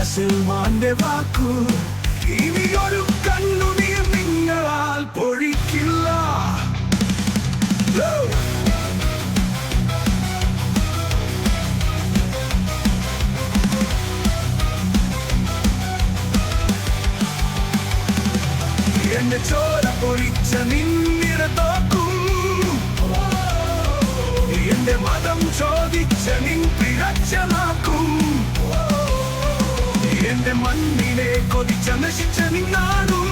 സൽമാന്റെ വാക്കു ഇനിയൊരു കണ്ണുനീർ നിങ്ങളാൽ പൊഴിക്കില്ല. എന്റെ ചോര പൊഴിച്ച നിന്നിര തോക്കും, എന്റെ മതം ചോദിച്ച നിൻ പിഴച്ചനാക്കും, എന്റെ മണ്ണിനെ കൊതിച്ച നശിച്ച നിന്നാടും,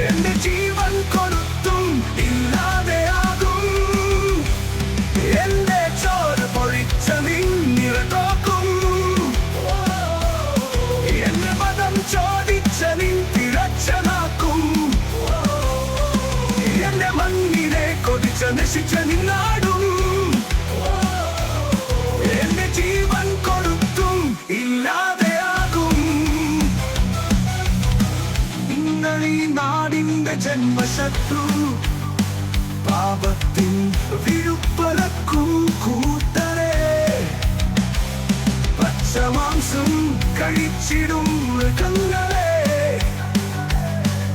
എന്റെ ജീവൻ കൊടുത്തും ഇല്ലാതെയാകും. എന്റെ ചോര പൊഴിച്ച നിന്നിര തോക്കും, എന്റെ മതം ചോദിച്ച നിൻ പിഴച്ചനാക്കും, എന്റെ മണ്ണിനെ കൊതിച്ച നശിച്ച നിന്നാടും, എന്റെ ജീവൻ കൊടുത്തും ഇല്ലാതെയാകും. നിങ്ങൾ ഈ നാടിന്റെ ജന്മശത്രു, പാപത്തിൻ വിഴുപ്പലക്കും കൂട്ടരെ, പച്ചമാംസം കഴിച്ചിടും മൃഗങ്ങളെ,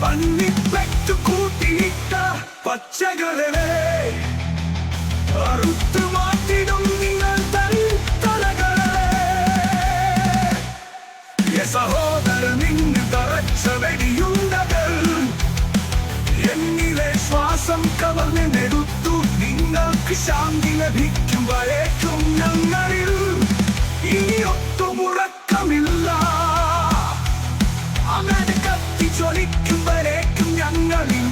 പന്നിപ്പെട്ടു കൂട്ടിയിട്ട പച്ചകളെ അറുത്തു മാറ്റിടും നിങ്ങൾ തൻ തലകളെ. സഹോദരൻ നിന്ന് തറച്ച വെടിയുണ്ടകൾ എന്നിലെ ശ്വാസം കവർന്നെടുത്തു. നിങ്ങൾക്ക് ശാന്തി ലഭിക്കുമ്പോഴേക്കും ഞങ്ങളിൽ ഇനിയൊട്ടുമുറക്കമില്ല. അങ്ങനെ കത്തിച്ചൊലിക്കുമ്പോഴേക്കും ഞങ്ങളിൽ